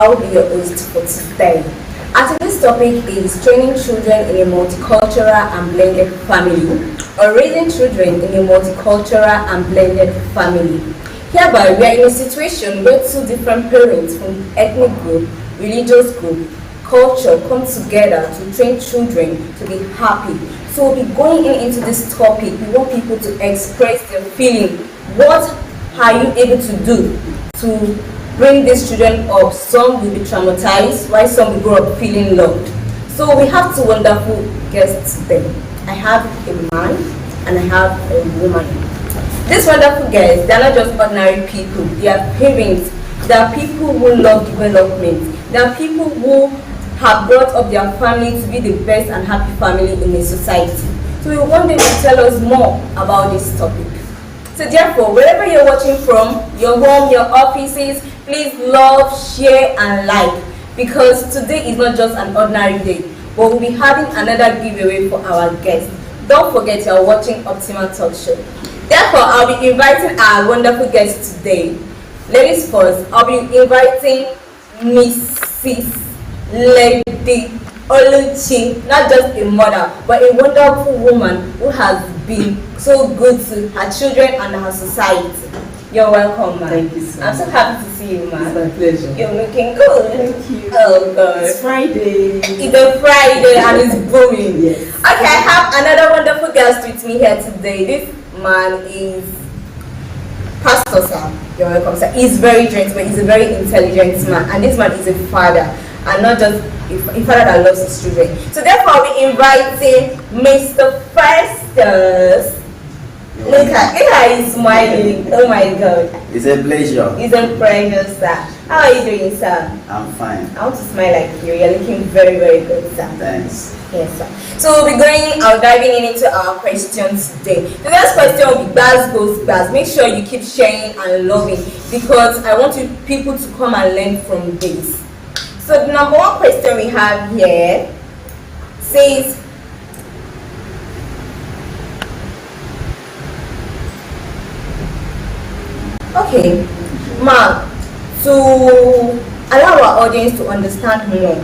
I'll be your host for today. And today's topic is training children in a multicultural and blended family, or raising children in a multicultural and blended family. Hereby, we are in a situation where two different parents from ethnic group, religious group, culture come together to train children to be happy. So we'll be going into this topic. We want people to express their feeling. What are you able to do to bring these children up? Some will be traumatized, while some will grow up feeling loved. So we have two wonderful guests today. I have a man and I have a woman. These wonderful guests, they are not just ordinary people. They are parents. They are people who love development. They are people who have brought up their family to be the best and happy family in a society. So we want them to tell us more about this topic. So therefore, wherever you're watching from, your home, your offices, please love, share, and like, because today is not just an ordinary day, but we'll be having another giveaway for our guests. Don't forget you're watching Optimal Talk Show. Therefore, I'll be inviting our wonderful guests today. Ladies first, I'll be inviting Mrs. Lady Oluchi, not just a mother, but a wonderful woman who has been so good to her children and her society. You're welcome, man. Thank you so much. I'm so happy to see you, man. It's my pleasure. You're looking good. Thank you. Oh, God. It's Friday. It's a Friday and it's booming. Yes. Okay, I have another wonderful guest with me here today. This man is Pastor, sir. You're welcome, sir. He's very gentleman. He's a very intelligent man. And this man is a father. And not just a father that loves his children. So therefore, I'll be inviting Mr. Festus. Look at he's smiling. Oh my God. It's a pleasure. It's a pleasure, sir. How are you doing, sir? I'm fine. I want to smile like you. You're looking very, very good, sir. Thanks. Yes, sir. So we'll be diving into our questions today. The first question will be Baz goes Baz. Make sure you keep sharing and loving, because I want people to come and learn from this. So the number one question we have here says, okay, Ma, to allow our audience to understand more,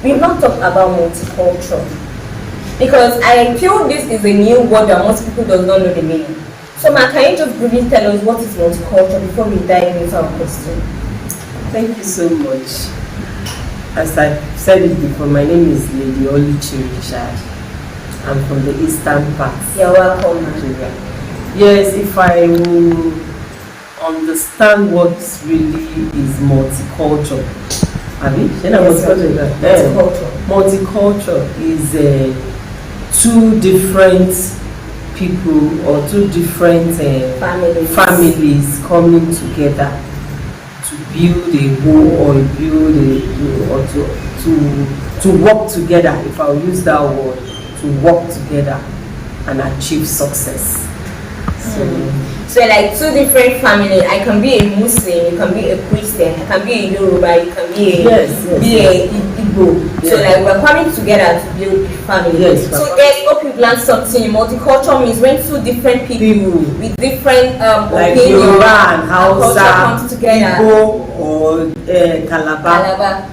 we've not talked about multicultural, because I feel this is a new word that most people do not know the meaning. So Ma, can you just briefly tell us what is multicultural before we dive into our question? Thank you so much. As I said it before, my name is Lady Oluchi Richard. I'm from the eastern part. You're welcome, Nigeria. Yes, if I will understand what really is multicultural. Multicultural is two different people or two different families coming together to build a whole, or to work together. If I'll use that word, to work together and achieve success. So like two different families. I can be a Muslim, you can be a Christian, I can be a Yoruba, you can be a Igbo. Yes. So like we're coming together to build a family. Yes. So guys, hope you've learned something. Multicultural means when two different people with different like opinions Yoruba and Hausa, comes together. Igbo or Calabar,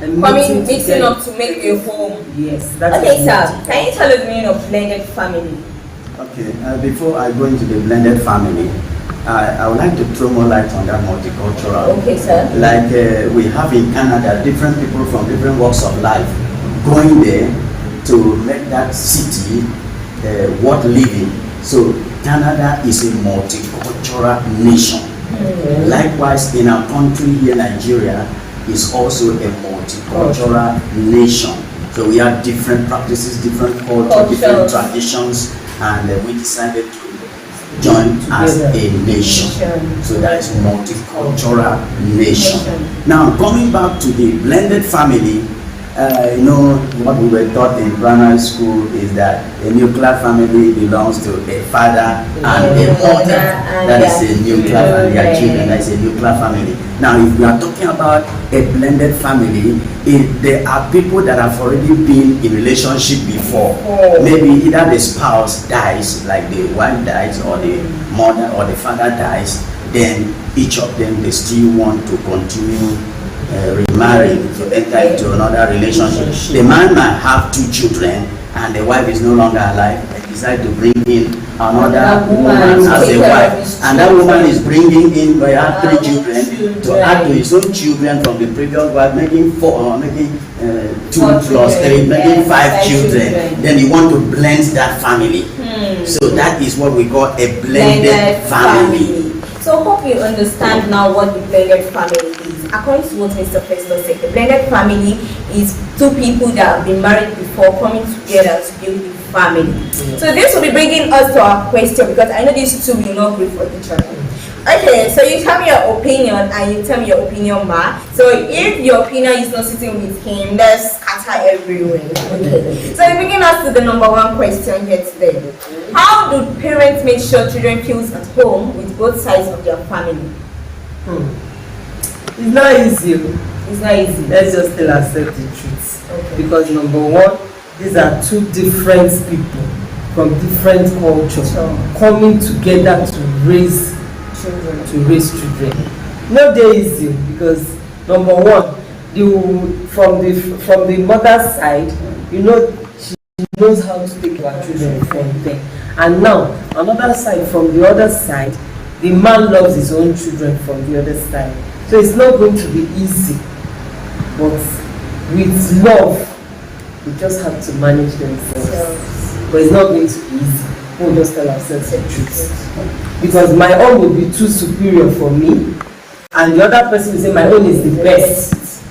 mixing up to make a home. Yes, that's okay, sir. Can you tell us the meaning of blended family? Okay, before I go into the blended family, I would like to throw more light on that multicultural. Okay, sir. Like we have in Canada, different people from different walks of life going there to make that city worth living. So Canada is a multicultural nation. Mm-hmm. Likewise, in our country here, Nigeria is also a multicultural nation. So we have different practices, different culture, different traditions, and we decided to join as a nation. So that is multicultural nation. Now coming back to the blended family, you know what we were taught in primary school is that a nuclear family belongs to a father and a mother. That is a nuclear family. Their children, that is a nuclear family. Now if we are talking about a blended family, there are people that have already been in relationship before. Maybe either the spouse dies, like the wife dies, or the mother or the father dies, then each of them, they still want to continue remarry to enter into another relationship. The man might have 2 children and the wife is no longer alive, and decide to bring in another woman as a wife, and that woman is bringing in 3 children to add to his own children from the previous wife, making 4, making 2 plus 3, making 5 children. Then you want to blend that family. So that is what we call a blended family. So hope you understand now what the blended family is. According to what Mr. Festus said, the blended family is 2 people that have been married before coming together to build a family. So this will be bringing us to our question, because I know these 2 will not agree for each other. Okay, so you tell me your opinion and you tell me your opinion, Ma. So if your opinion is not sitting with him, let's scatter everywhere. Okay. So bringing us to the number 1 question here today. How do parents make sure children feel at home with both sides of their family? It's not easy. It's not easy. Let's just still accept the truth. Okay. Because number 1, these are 2 different people from different cultures coming together to raise children. Not very easy, because number 1, from the mother's side, you know, she knows how to take her children from them. And now another side, from the other side, the man loves his own children from the other side. So it's not going to be easy, but with love, we just have to manage themselves. But it's not going to be easy. We'll just tell ourselves the truth. Because my own will be too superior for me, and the other person will say my own is the best.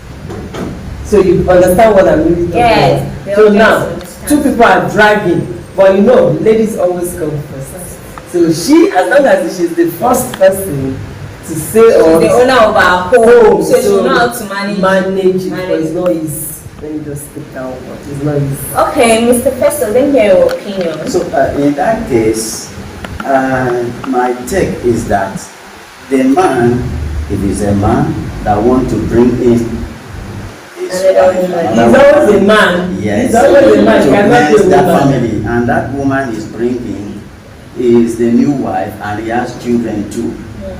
So you understand what I'm really talking about? So now, 2 people are dragging, but you know, ladies always come first. So she, as long as she's the first person to say, or the owner of our home, so she knows how to manage it, but it's not easy. Let me just stick down. It's not easy. Okay, Mr. Festus, let me hear your opinion. So in that case, my take is that the man, if he's a man that want to bring in his wife, he's always a man. Yes, he's always a man. To bless that family, and that woman is bringing is the new wife, and he has children too.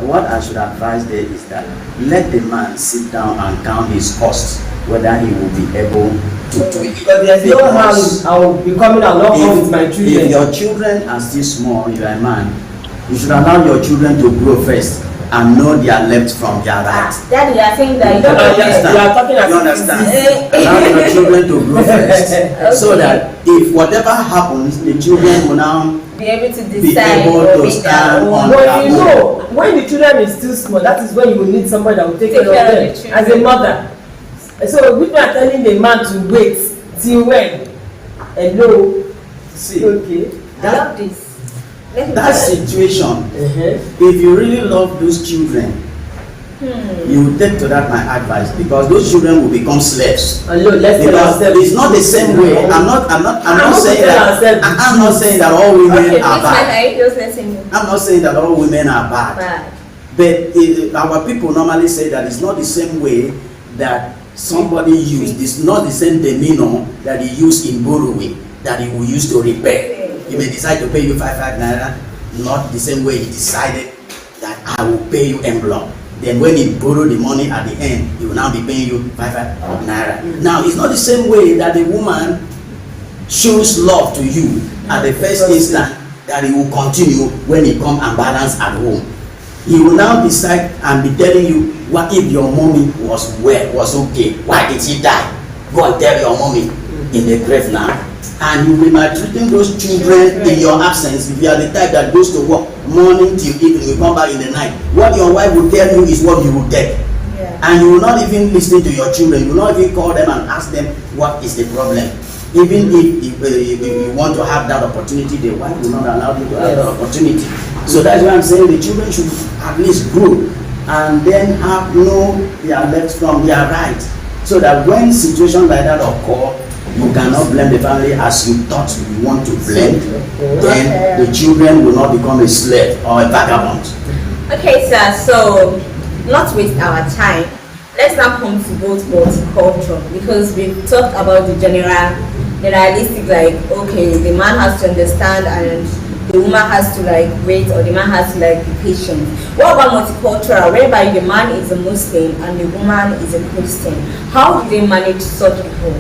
What I should advise there is that let the man sit down and count his costs, whether he will be able to do it. But there's no how I will be coming along with my children. If your children are still small, you are a man, you should allow your children to grow first and know their left from their right. Daddy, I think that you don't understand. You are talking You understand? Allow your children to grow first, so that if whatever happens, the children will now be able to be decide able to stand on But their you own. know, when the children is still small, that is when you will need somebody that will take care of them as a mother. So we are telling the man to wait till when? Hello. See, I okay. love this. That situation, if you really love those children, you will take to that my advice, because those children will become slaves. Hello, let's Because it's not the same way. I'm not saying that. I'm not saying that all women are bad. I'm not saying that all women are bad. But our people normally say that it's not the same way that somebody used. It's not the same demeanor that he used in borrowing that he will use to repay. He may decide to pay you 5 naira, not the same way he decided that I will pay you envelope. Then when he borrow the money at the end, he will now be paying you 5 naira. Now it's not the same way that the woman shows love to you at the first instant that he will continue when he come and balance at home. He will now decide and be telling you, what if your mommy was well, was okay? Why did she die? Go and tell your mommy in the grave now. And you will be maltreating those children in your absence. If you are the type that goes to work morning till evening, you come back in the night. What your wife will tell you is what you will take. And you will not even listen to your children. You will not even call them and ask them what is the problem. Even if you want to have that opportunity, the wife will not allow you to have that opportunity. So that's why I'm saying the children should at least grow and then know their left from their right. So that when situations like that occur, you cannot blame the family as you thought you want to blame. Then the children will not become a slave or a vagabond. Okay, sir, so not waste our time. Let's now come to both multicultural, because we've talked about the generalistic, like, okay, the man has to understand and the woman has to like wait or the man has to like be patient. What about multicultural, whereby the man is a Muslim and the woman is a Christian? How do they manage such people?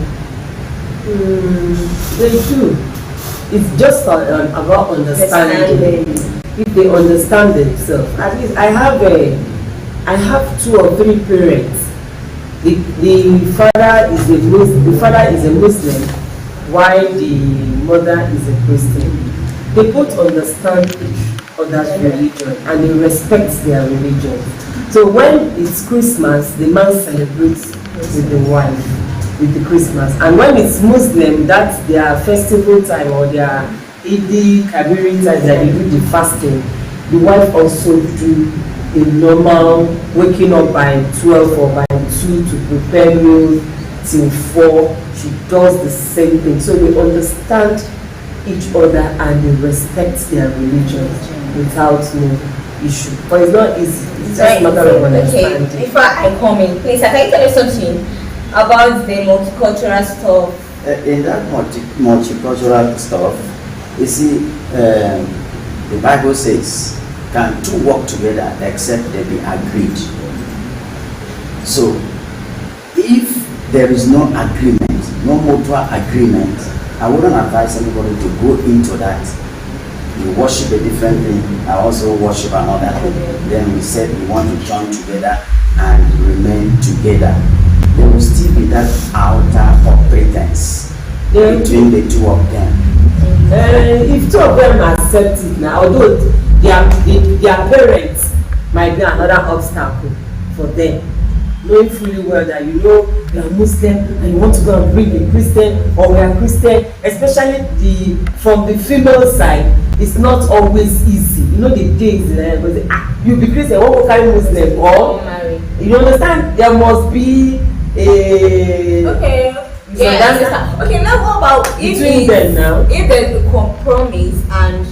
They do. It's just about understanding. If they understand themselves, at least I have 2 or 3 parents. The father is a Muslim, while the mother is a Christian. They both understand each other's religion and they respect their religion. So when it's Christmas, the man celebrates with the wife with the Christmas, and when it's Muslim, that's their festival time or their Eid Kabiri time that they do the fasting. The wife also do a normal waking up by 12 or by 2 to prepare meals till 4. She does the same thing. So they understand each other and they respect their religion without no issue. But it's not easy. It's just a matter of understanding. Okay, before I come in, please, can you tell us something about the multicultural stuff? In that multicultural stuff, you see, the Bible says, can 2 work together except they be agreed? So, if there is no agreement, no mutual agreement, I wouldn't advise anybody to go into that. You worship a different thing, I also worship another thing. Then we said we want to join together and remain together. There will still be that outer of pretense between the 2 of them. If 2 of them accept it now, although their parents might be another obstacle for them, knowing fully well that you are Muslim and you want to go and bring a Christian, or we are Christian, especially from the female side, it's not always easy. You know the days you be Christian, what will carry Muslim or you understand? There must be a okay, now what about between them now? If there's a compromise and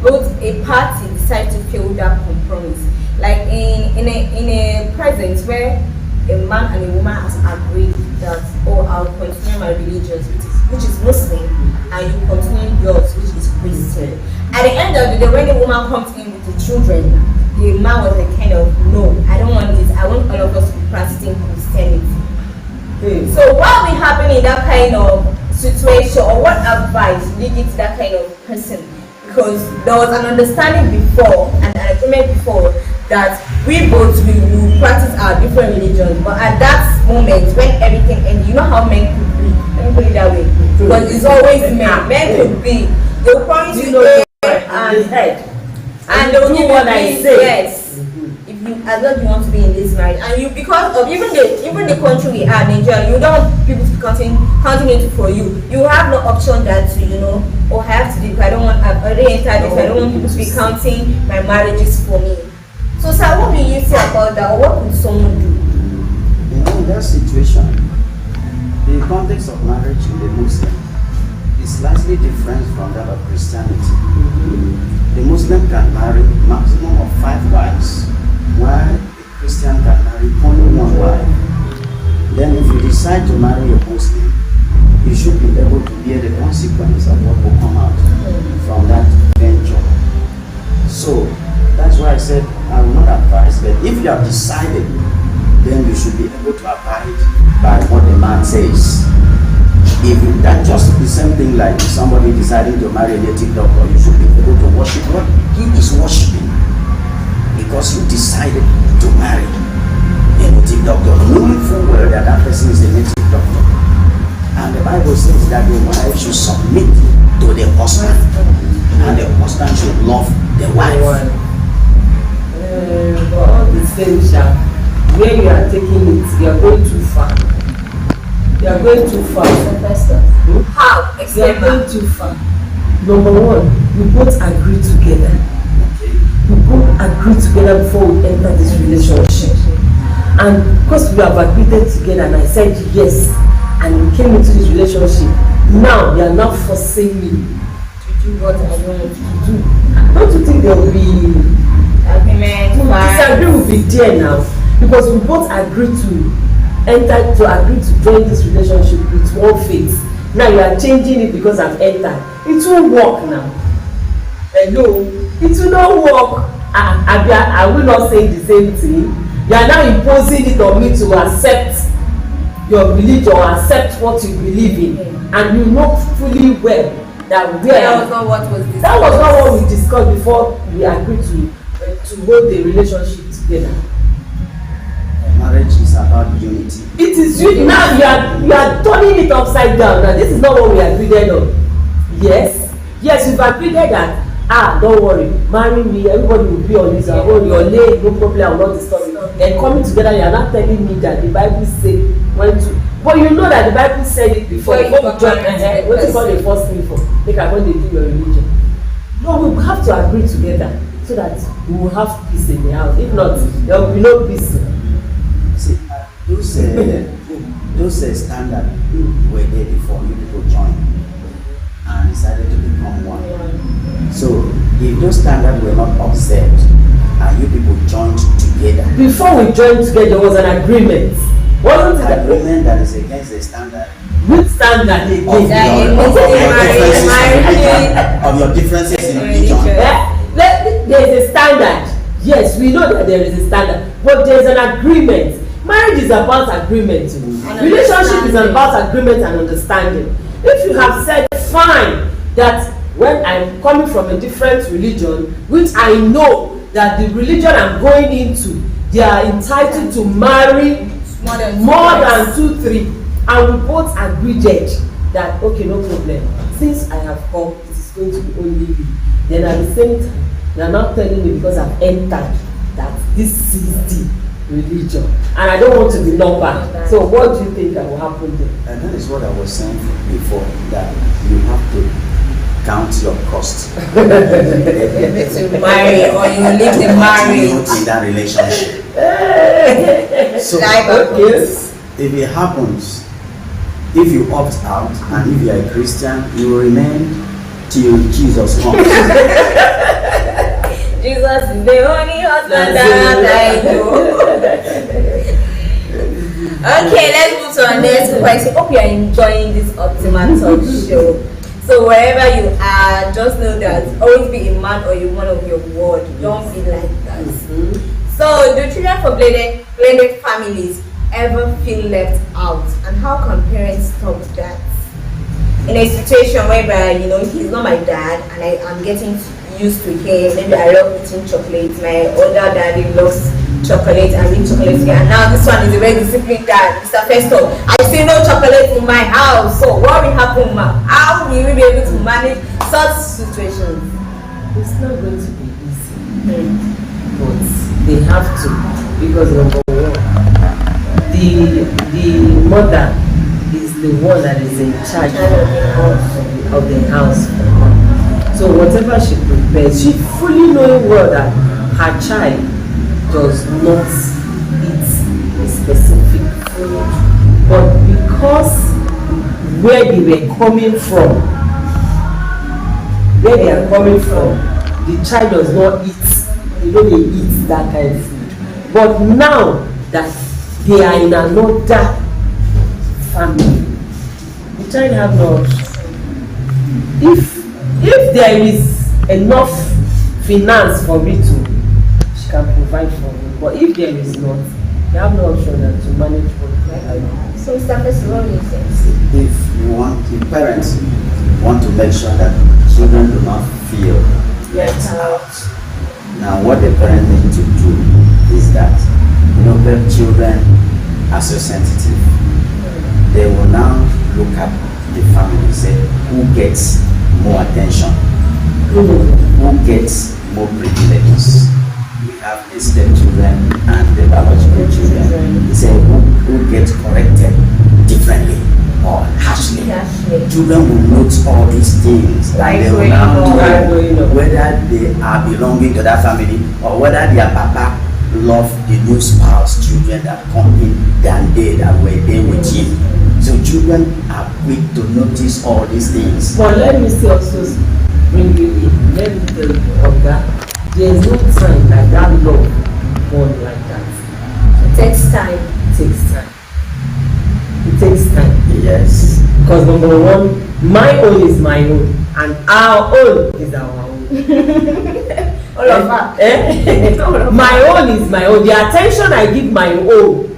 both a party decide to fail that compromise, like in a presence where a man and a woman has agreed that, oh, I'll continue my religion, which is Muslim, and you continue yours, which is Christian. At the end of the day, when the woman comes in with the children, the man was like kind of, no, I don't want this. I want all of us to be practicing Christianity. So what will happen in that kind of situation, or what advice will you give to that kind of person? Because there was an understanding before and an agreement before that we both will practice our different religions, but at that moment when everything ends, you know how men could be. Let me put it that way. Because it's always men. Men could be. They'll promise you and they'll do what I say. Yes. If you as long as you want to be in this marriage, and you, because of even the country we are, Nigeria, you don't want people to continue it for you. You have no option that to I have to do. I've already entered this. I don't want people to be counting my marriages for me. So, sir, what will you say about that? Or what could someone do? In that situation, the context of marriage in the Muslim is slightly different from that of Christianity. The Muslim can marry maximum of 5 wives, while the Christian can marry only 1 wife. Then if you decide to marry a Muslim, you should be able to bear the consequence of what will come out from that venture. So that's why I said I will not advise, but if you have decided, then you should be able to abide by what the man says. If that just the same thing like somebody deciding to marry a native doctor, you should be able to worship what he is worshiping, because you decided to marry a native doctor, knowing full well that that person is a native doctor. And the Bible says that the wife should submit to the husband, and the husband should love the wife. All the same, where you are taking it, you are going too far. You are going too far. How? You are going too far. Number 1, we both agree together. We both agree together before we enter this relationship. And because we have agreed together, and I said yes, and we came into this relationship, now you are not forcing me to do what I don't want to do. Don't you think there will be agreement? Disagree will be there now, because we both agree to join this relationship with one faith. Now you are changing it because I've entered. It won't work now. hello, it will not work. I will not say the same thing. You are now imposing it on me to accept your religion or accept what you believe in, and you know fully well that that was not what was discussed. That was not what we discussed before we agreed to hold the relationship together. Marriage is about unity. It is you now. You are turning it upside down. Now this is not what we agreed on. Yes, we've agreed that. Don't worry, marry me. Everybody will be on his own. Your lane, no problem. I will not disturb you. Then coming together, you are not telling me that the Bible say when to. But you know that the Bible said it before. What you call the first me for? They can when they do your religion. No, we have to agree together so that we will have peace in the house. If not, there will be no peace. See, those standards were there before you people joined and decided to become one. So, if those standards were not observed and you people joined together. Before we joined together, there was an agreement. Wasn't it? An agreement that is against the standard. Which standard again? Of your differences in religion. There is a standard. Yes, we know that there is a standard, but there is an agreement. Marriage is about agreement. Relationship is about agreement and understanding. If you have said fine that when I'm coming from a different religion, which I know that the religion I'm going into, they are entitled to marry more than 2, 3, and we both agreed that okay, no problem. Since I have come, it is going to be only you. Then at the same time, you are not telling me because I've entered that this is the religion, and I don't want to be numbered. So what do you think that will happen there? And that is what I was saying before, that you have to count your cost. To marry, or you leave the marriage in that relationship. So if it happens, if you opt out and if you are a Christian, you will remain till Jesus comes. Jesus is the only husband that I know. Okay, let's move to our next question. Hope you are enjoying this Optimal Talk show. So wherever you are, just know that always be a man or a woman of your word. Don't be like that. So do children from blended families ever feel left out, and how can parents stop that? In a situation whereby, he's not my dad and I'm getting used to him, maybe I love eating chocolate, my older daddy loves chocolate and eat chocolate here, and now this one is a very disciplined dad, Mr. Festus, I see no chocolate in my house. So what will happen, ma? How will we be able to manage such situations? It's not going to be easy, but they have to, because number one, the mother is the one that is in charge of the house. So whatever she prepares, she fully knowing well that her child does not eat a specific food, but because where they were coming from, the child does not eat, they eat that kind of food. But now that they are in another family, the child have no option. If there is enough finance for me to, she can provide for me. But if there is not, they have no option than to manage for me. So Mr. Festus, what do you think? If parents want to make sure that children do not feel left out, now what the parents need to do is that, the children are so sensitive. They will now look at the family and say, who gets more attention, who gets more privileges. We have instead children and the biological children. They say who gets corrected differently or harshly. Children will note all these things, and they will now know whether they are belonging to that family or whether their papa love the new spouse children that come in than they that were there with him. So children are quick to notice all these things. But let me still also bring you in. Let me tell you, Oga, there is no time like that love born like that. It takes time. It takes time. Yes. Because number one, my own is my own, and our own is our own. All of her. My own is my own. The attention I give my own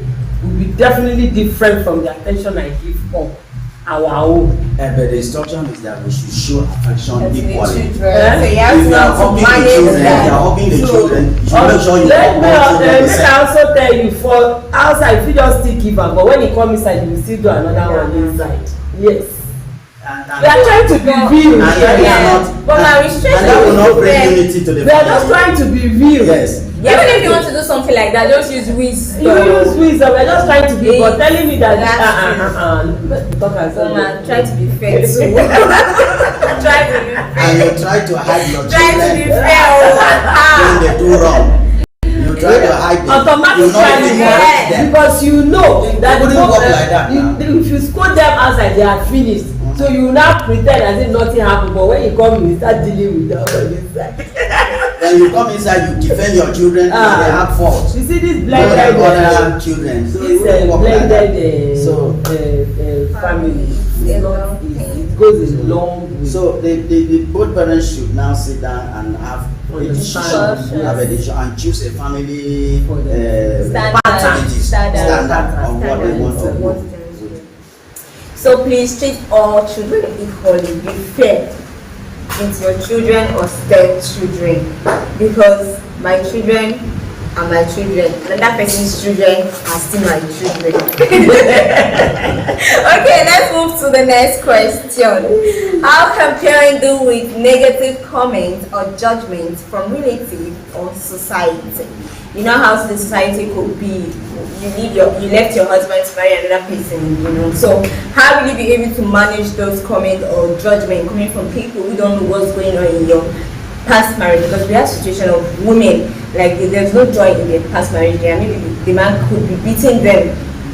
will be definitely different from the attention I give her. Our own. But the instruction is that we should show affection equally. So you have If you are to hugging the manage children, that. you are hugging the children, you should make sure you let me hug children the I same. also tell you, for outside you just still give am, but when you come inside you will still do another one inside. Yes. They are trying to be real. And that is not, But my and restriction that will not is bring there. unity to the They are just family. trying to be real. Yes. Even if you want to do something like that, just use wisdom. You use wisdom. We're just trying to be, but telling me that talk as So man, try to be fair too. Try to be fair. And you try to hide your Try to be children fair. when they do wrong. You try to hide them. automatically, You not even correct them. because you know that It wouldn't work like that now. if you scold them outside, they are finished. So you now pretend as if nothing happened, but when you come, you start dealing with them on inside. When you come inside, you defend your children when they have faults. You see this Not blended, other children. So it wouldn't work like that. family. It goes a long way. So the both parents should now sit down and have a Understand. decision, have a decision and choose a family Standard. standard of what they want to do. So please treat all children equally. Be fair with your children or step-children, because my children are my children. Another person's children are still my children. Okay, let's move to the next question. How can parents deal with negative comments or judgments from relatives or society? You know how the society could be. You left your husband to marry another person, you know. So how will you be able to manage those comments or judgment coming from people who don't know what's going on in your past marriage? Because we have situation of women, like there's no joy in their past marriage there. Maybe the man could be beating them,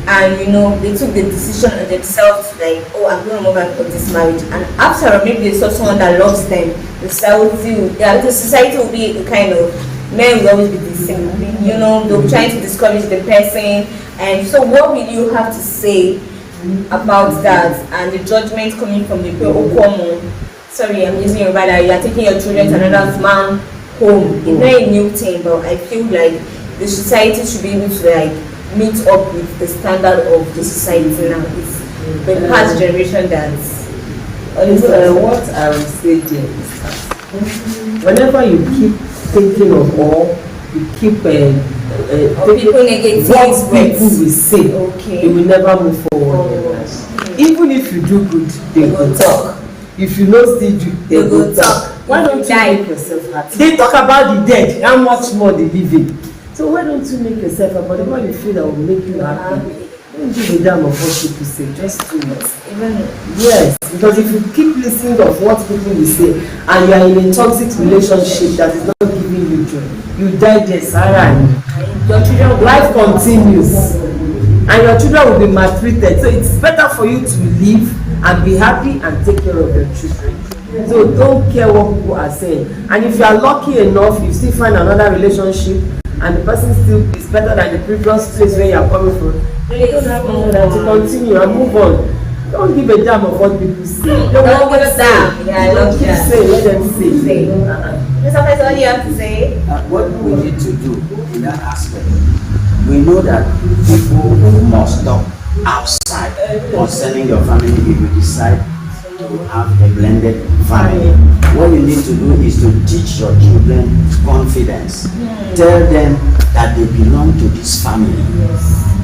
and you know, they took the decision on themselves, like, oh, I'm going to move out of this marriage. And after, maybe they saw someone that loves them. The society will be a kind of, men will always be the same, you know, they'll be trying to discourage the person. And so what will you have to say about that and the judgment coming from the people who come? Sorry, I'm using your brother, you are taking your children to another man's home. It's not a new thing, but I feel like the society should be able to like meet up with the standard of the society now. It's the past generation that's what I would say there is that whenever you keep thinking of all, you keep people negative what people will say, okay, you will never move forward in life. Even if you do good, they will talk. If you know still do, they will talk. Why don't you make yourself happy? They talk about the dead, how much more the living. So why don't you make yourself happy? Whatever you feel that will make you happy, don't give a damn of what people say, just do it. Yes, because if you keep listening of what people will say and you are in a toxic relationship that is not giving you joy, you die there, Sarah. Your children, life continues and your children will be maltreated. So it's better for you to live and be happy and take care of your children. So don't care what people are saying. And if you are lucky enough, you still find another relationship and the person still is better than the previous place where you are coming from, you don't have to continue and move on. Don't give a damn of what people say. Don't give a damn. Yeah, I love that. Say, let them say. Mr. Professor, what do you have to say? What we need to do in that aspect, we know that people must talk outside concerning your family if you decide to have a blended family. What you need to do is to teach your children confidence. Tell them that they belong to this family.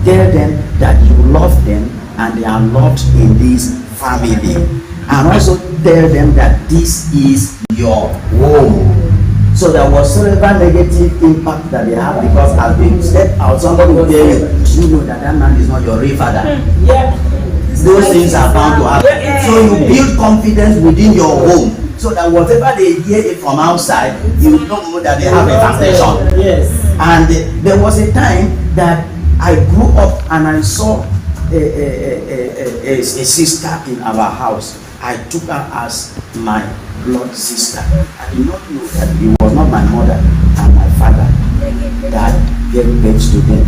Tell them that you love them and they are loved in this family. And also tell them that this is your home. So that whatsoever negative impact that they have, because as they step out, somebody will tell you, you know that that man is not your real father. Those things are bound to happen. So you build confidence within your home, so that whatever they hear it from outside, you know that they have a foundation. Yes. And there was a time that I grew up and I saw a sister in our house. I took her as my blood sister. I did not know that it was not my mother and my father that gave birth to them.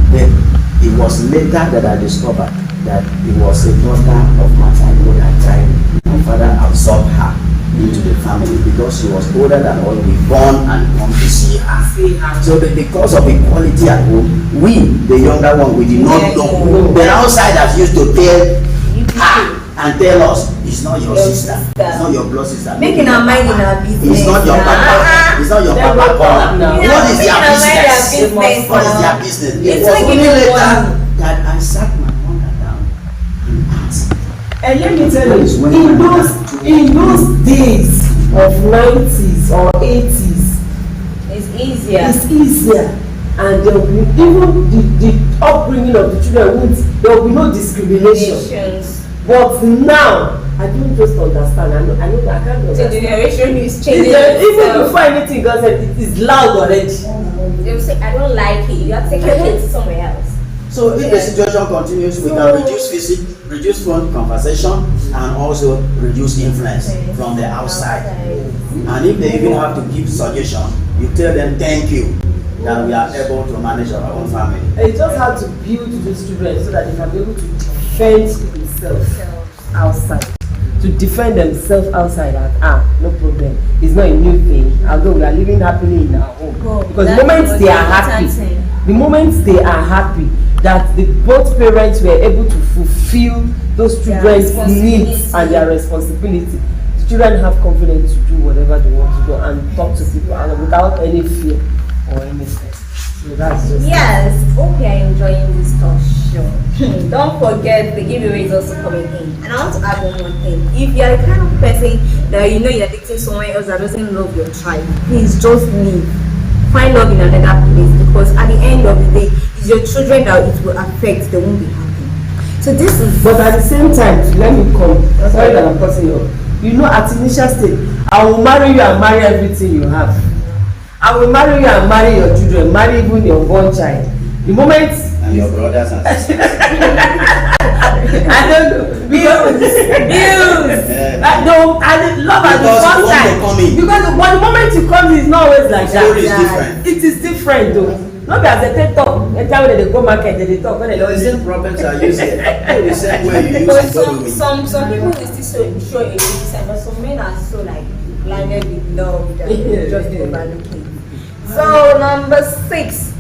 Then it was later that I discovered that it was a daughter of my childhood. I tried. My father absorbed her into the family because she was older than all, we born and come to see her. So because of equality at home, we, the younger one, we did not know. The outsiders used to tell her and tell us, it's not your sister, it's not your blood sister. Making our mind in our business. It's not your papa, it's not your papa. What is their business? What is their business? It was only later that I sat my mother down and asked. And let me tell you, in those days of 90s or 80s, it's easier. And there will be, even the upbringing of the children, there will be no discrimination. But now, I don't just understand. I know I can't understand. So the generation is changing. Even before anything goes, it is loud already. They will say, I don't like it. You are taking it somewhere else. So if the situation continues, we can reduce visit, reduce phone conversation, and also reduce influence from the outside. And if they even have to give suggestion, you tell them thank you that we are able to manage our own family. It's just how to build these children so that they can be able to defend themselves outside. To defend themselves outside, no problem. It's not a new thing. Although we are living happily in our home. Because the moment they are happy, that the both parents were able to fulfill those children's needs and their responsibility, the children have confidence to do whatever they want to do and talk to people without any fear or anything. So that's just hope you are enjoying this talk show. Don't forget the giveaway is also coming in. And I want to add one more thing. If you are the kind of person that you know you're dating someone else that doesn't love your tribe, please just leave. Find love in another place, because at the end of the day, it's your children that it will affect. They won't be happy. So this is. But at the same time, let me come. Sorry that I'm cutting you off. You know, at initial stage, I will marry you and marry everything you have. I will marry you and marry your children, marry even your born child. The moment and your brothers and sisters. I don't know. Because I love at the first time. Because but the moment you come, it's not always like that. It is different. It is different though. Not as they talk. Every time they go market, they talk. The same problems are used the same way you use it. Some people will still show a side, but some men are so like blinded with love that they just overlooking. So number 6,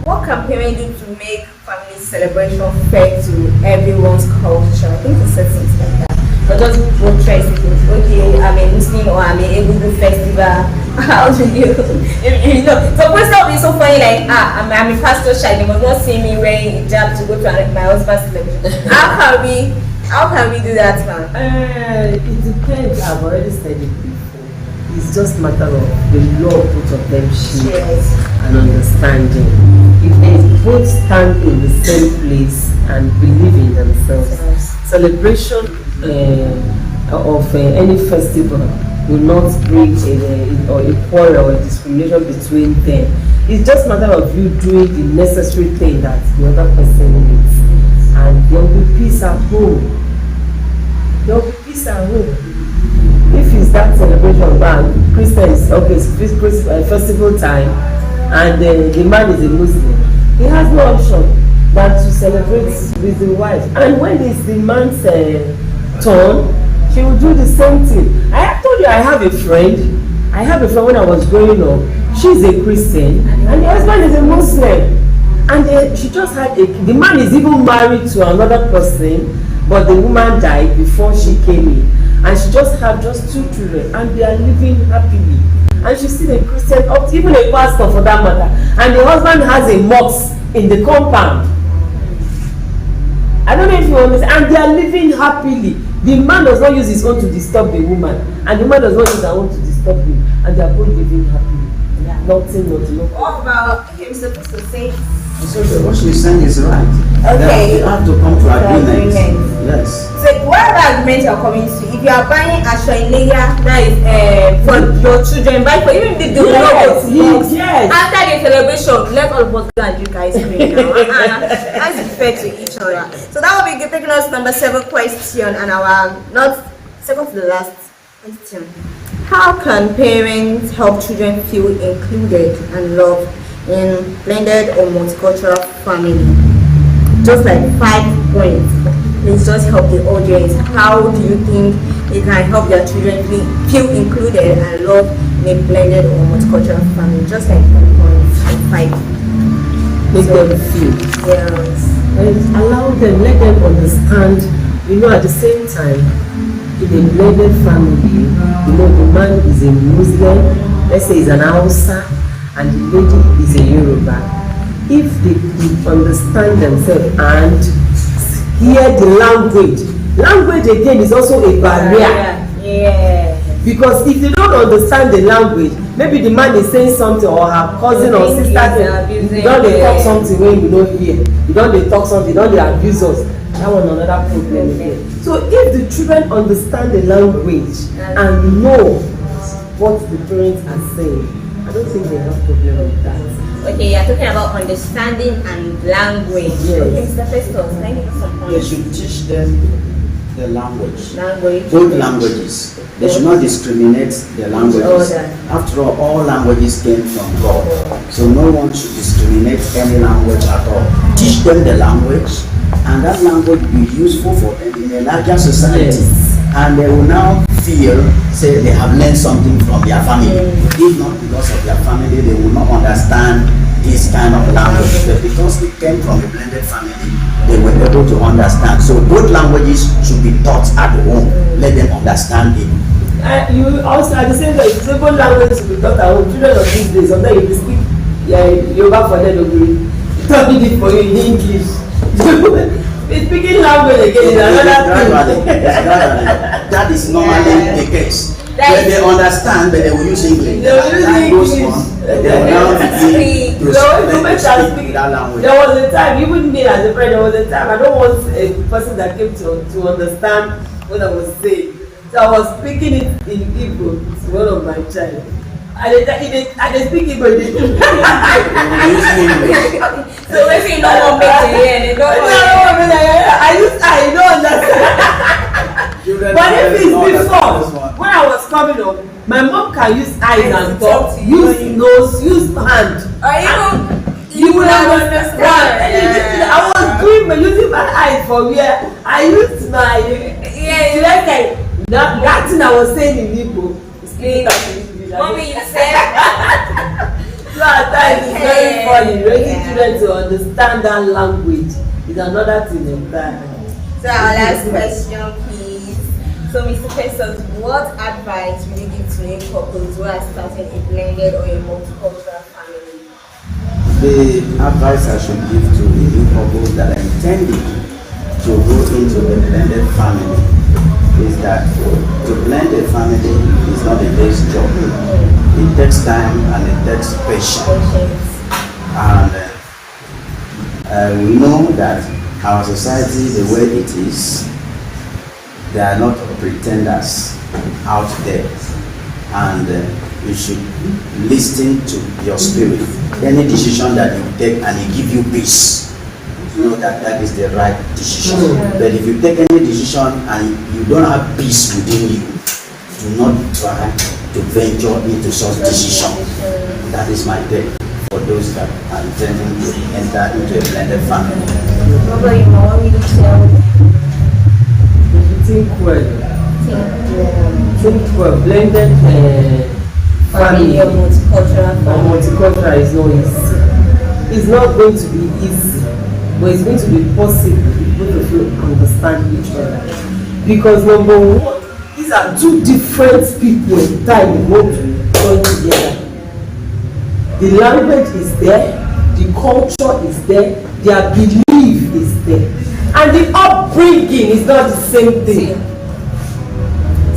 what can parents do to make family celebration fair to everyone's culture? I think it's something like that. But just portray it. Okay, I'm a Muslim or I'm a Egungun festival. How do you know? So first of all, it's so funny. Like I'm a pastor child. You must not see me wearing hijab to go to my husband's celebration. How can we do that, man? It depends. I've already said it before. It's just a matter of the love both of them share and understanding. If they both stand in the same place and believe in themselves, celebration of any festival will not bring a quarrel or a discrimination between them. It's just a matter of you doing the necessary thing that the other person needs, and there will be peace at home. There will be peace at home. If it's that celebration, Christians, okay, it's festival time, and the man is a Muslim, he has no option than to celebrate with the wife. And when it's the man's turn, she will do the same thing. I told you I have a friend when I was growing up. She's a Christian, and the husband is a Muslim. And she just had the man is even married to another person, but the woman died before she came in. And she just had 2 children, and they are living happily. And she's still a Christian, even a pastor for that matter. And the husband has a mosque in the compound. I don't know if you understand. And they are living happily. The man does not use his own to disturb the woman, and the woman does not use her own to disturb him. And they are both living happily. Yeah. Nothing. What about him supposed to say? So what she's saying is right. Okay. You have to come to agreement. Yes. So whatever agreement you are coming to, if you are buying a layer that is for your children, buy for even the yes. After the celebration, let all of us go and drink ice cream now. Let's be fair to each other. So that will be taking us number 7 question, and our not second to the last question. How can parents help children feel included and loved in blended or multicultural family? Just like 5 points. please just help the audience. How do you think it can help their children feel included and loved in a blended or multicultural family? Just like 1.5. Make them feel. Yes. And allow them, let them understand, at the same time, in a blended family, the man is a Muslim, let's say he's an Hausa, and the lady is a Yoruba. If they understand themselves and hear the language again is also a barrier. Yeah. Because if you don't understand the language, maybe the man is saying something or her cousin or sister, you don't they talk something when you don't hear. You don't they talk something, you don't they abuse us. That one another problem again. So if the children understand the language and know what the parents are saying, I don't think they have problem with that. Okay, you're talking about understanding and language. Yes. Okay, Mr. Festus, I need some They should teach them the language. language. Both languages. They should not discriminate the languages. After all languages came from God. So no one should discriminate any language at all. Teach them the language, and that language will be useful for them in a larger society. Yes. And they will now feel, say they have learned something from their family. If not because of their family, they will not understand this kind of language. But because it came from a blended family, they were able to understand. So both languages should be taught at home. Let them understand it. You also at the same time, both languages should be taught at home. Children of these days, sometimes you speak Yoruba for them, they'll talking it for you in English. Speaking language again is another thing. That is normally the case. When they understand, but they will use English. They will use English. They will now begin to speak that language. There was a time, even me as a friend, there was a time I don't want a person that came to understand what I was saying. So I was speaking it in Igbo to one of my child. And they speak Igbo. So let's say no one makes it here. I don't understand. But if it's before, when I was coming up, my mom can use eyes and talk, use nose, use hand. You will understand. I was doing using my eyes for where I used my that thing I was saying in Igbo. Mommy, you said. So at times it's very funny. Raising children to understand that language is another thing entirely. So our last question, please. So Mr. Festus, what advice will you give to new couples who are starting a blended or a multicultural family? The advice I should give to the new couples that are intending to go into a blended family is that to blend a family is not a day's job. It takes time and it takes patience. And we know that our society, the way it is, there are a lot of pretenders out there, and you should listen to your spirit. Any decision that you take and it give you peace, know that is the right decision. But if you take any decision and you don't have peace within you, do not try to venture into such decision. That is my take for those that are intending to enter into a blended family. What about you, want me to tell? Think well. Blended family or multicultural is not easy. It's not going to be easy, but it's going to be possible if both of you understand each other. Because number one, these are two different people entirely want to join together. The language is there, the culture is there, their belief is there, and the upbringing is not the same thing.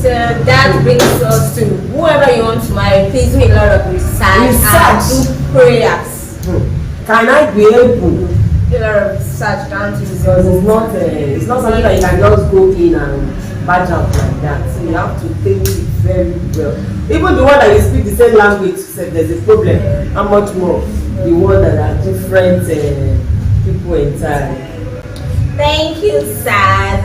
So that brings us to whoever you want to marry, please do a lot of research. And do prayers. Can I be able? Do a lot of research down to Because it's not something that you can just go in and badge out like that. So you have to think it very well. Even the one that you speak the same language, there's a problem. How much more the one that are different people entirely. Thank you, Sad.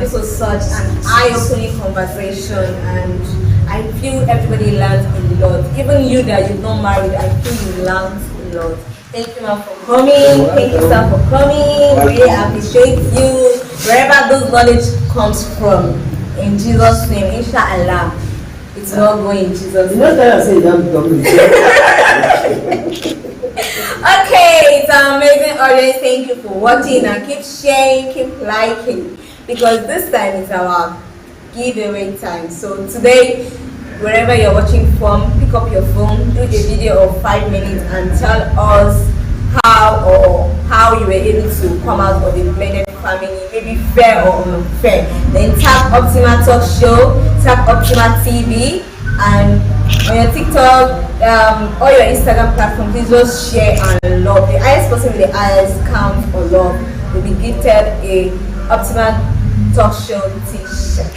This was such an eye-opening conversation, and I feel everybody learned a lot. Even you that you've not married, I feel you learned a lot. Thank you, ma'am, for coming. Thank you, sir, for coming. Really appreciate you. wherever those knowledge comes from, in Jesus' name, inshallah, it's not going in Jesus' name. Okay, it's an amazing audience. Thank you for watching, and keep sharing, keep liking, because this time is our giveaway time. So today, wherever you're watching from, pick up your phone, do a video of 5 minutes, and tell us how you were able to come out of a blended family, maybe fair or unfair. Then tap Optima Talk Show, tap Optima TV, and on your TikTok or your Instagram platform, please just share and love. The highest person with the highest count or love will be gifted a Optima Talk Show t-shirt.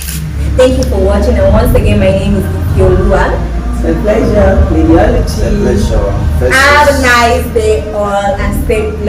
Thank you for watching, and once again, my name is Ifeoluwa. It's a pleasure, Lady Oluchi. It's a pleasure. Have a nice day all, and stay blessed.